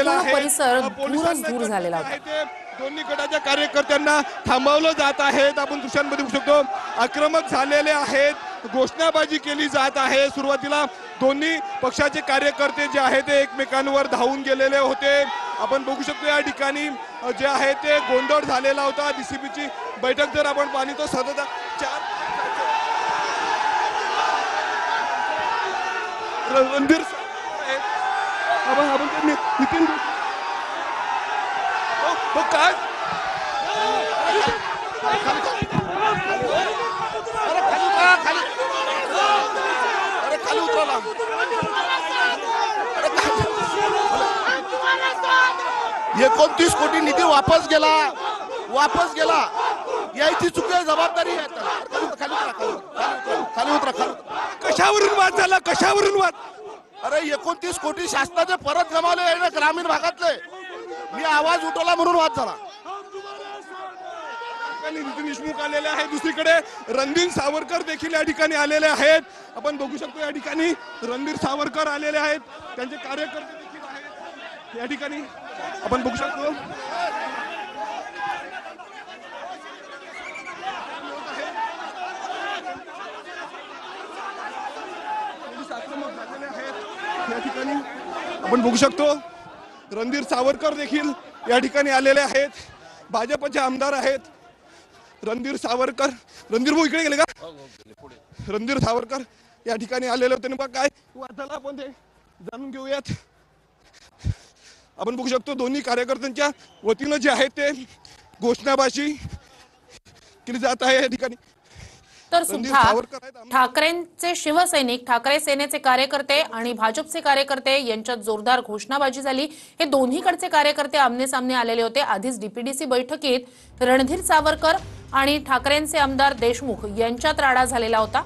झालेला आहे। परिसर दूरच पोलिसांना दूर झालेला होता। ते दोन्ही गटाच्या कार्यकर्त्यांना थांबवलं जात आहे। आपण दृश्यांमध्ये बघू शकतो आक्रमक झालेले आहेत, घोषणाबाजी केली जात आहे। सुरुवातीला दोन्ही पक्षाचे कार्यकर्ते जे आहेत ते एकमेकांवर धावून गेलेले होते। आपण बघू शकतो या ठिकाणी जे आहे ते गोंधळ झालेला होता। डीसीपीची बैठक जर आपण पाहिली तर सतत 4 रणधीर नितीन काय खाली उतरला 29 कोटी निधी वापस गेला याची चुकी जबाबदारी खाली उतरा। कशावरून वाद झाला, कशावरून वाद? अरे 29 कोटी शासनाचे परत गमावले आहे ग्रामीण भागातले, मी आवाज उठवला म्हणून वाद झाला। नितीन देशमुख आलेले आहेत, दुसरीकडे रणधीर सावरकर देखील या ठिकाणी आलेले आहेत। आपण बघू शकतो या ठिकाणी रणधीर सावरकर आलेले आहेत, त्यांचे कार्यकर्ते देखील आहेत या ठिकाणी आपण बघू शकतो। या ठिकाणी आपण बघू शकतो रणधीर सावरकर देखील या ठिकाणी आलेले आहेत, भाजपचे आमदार आहेत। रणधीर सावरकर, रणधीर भाऊ इकडे गेले का? रणधीर सावरकर या ठिकाणी आलेले होते, नेमका काय वाटायला आपण ते जाणून घेऊयात। आपण बघू शकतो दोन्ही कार्यकर्त्यांच्या वतीनं जे आहे ते घोषणाबाजी केली जात आहे या ठिकाणी। तर सुद्धा ठाकरेंचे शिवसैनिक, ठाकरे सेनेचे कार्यकर्ते आणि भाजपचे कार्यकर्ते यांच्यात जोरदार घोषणाबाजी झाली। हे दोन्हीकडचे कार्यकर्ते आमने सामने आलेले होते। आधीच डीपीडीसी बैठकीत रणधीर सावरकर आणि ठाकरेंचे आमदार देशमुख यांच्यात राडा झालेला होता।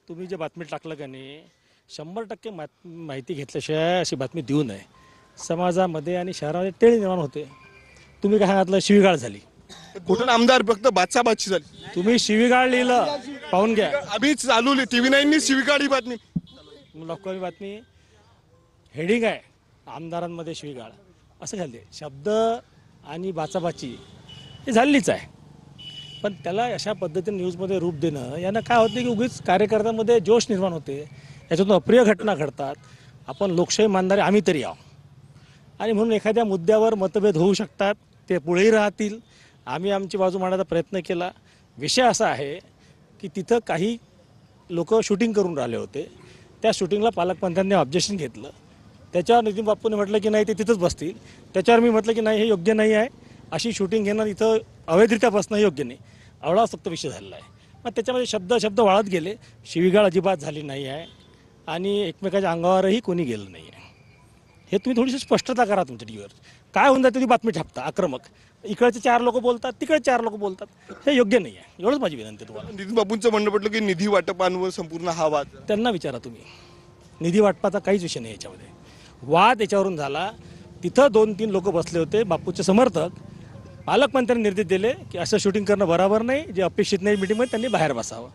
तुम्ही जे बातमी टाकलं का नाही 100% माहिती घेतल्याशिवाय अशी बातमी देऊ नये। समाजामध्ये आणि शहरामध्ये तेढ निर्माण होते। तुम्ही काय सांगितलं शिवीगाळ झाली, कुठून आमदार फक्त बादशाबादशी झाली। तुम्ही शिवीगाळ लिहिलं पाहून घ्या। आम्ही चालू TV9 नी शिवीगाळी बातमी लवकर बातमी हेडिंग आहे आमदारांमध्ये शिवीगाळ असं घालते। शब्द आणि बाचाबाची हे झालीच आहे, पण त्याला अशा पद्धतीने न्यूजमध्ये रूप देणं यानं काय होते की उगीच कार्यकर्त्यांमध्ये जोश निर्माण होते, याच्यातून अप्रिय घटना घडतात। आपण लोकशाही मानणारे आम्ही तरी आहो आणि म्हणून एखाद्या मुद्द्यावर मतभेद होऊ शकतात, ते पुढेही राहतील। आम्ही आमची बाजू मांडण्याचा प्रयत्न केला। विषय असा आहे की तिथं काही लोक शूटिंग करून राहिले होते, त्या शूटिंगला पालकमंत्र्यांनी ऑब्जेक्शन घेतलं। त्याच्यावर नितीन बापूंनी म्हटलं की नाही ते तिथंच बसतील। त्याच्यावर मी म्हटलं की नाही हे योग्य नाही आहे, अशी शूटिंग घेणं इथं अवैधरित्या बसणं योग्य नाही। आवडा फक्त विषय झालेला आहे। मग त्याच्यामध्ये शब्द वाळत गेले, शिवीगाळ अजिबात झाली नाही आहे आणि एकमेकाच्या अंगावरही कोणी गेलं नाही आहे। हे तुम्ही थोडीशी स्पष्टता करा तुमच्या टीव्हीवर। काय होऊन जाते ती बातमी छापता आक्रमक, इकडचे 4 लोक बोलतात, तिकडे 4 लोक बोलतात, हे योग्य नाही आहे। एवढंच माझी विनंती तुम्हाला। नितीन बापूंचं म्हणणं पडलं की निधी वाटपांवर संपूर्ण हा वाद, त्यांना विचारा तुम्ही। निधी वाटपाचा काहीच विषय नाही याच्यामध्ये, वाद याच्यावरून झाला। तिथं 2-3 लोक बसले होते बापूचे समर्थक, पालकमंत्र्यांनी निर्देश दिले की असं शूटिंग करणं बरोबर नाही, जे अपेक्षित नाही मीटिंगमध्ये त्यांनी बाहेर बसावं।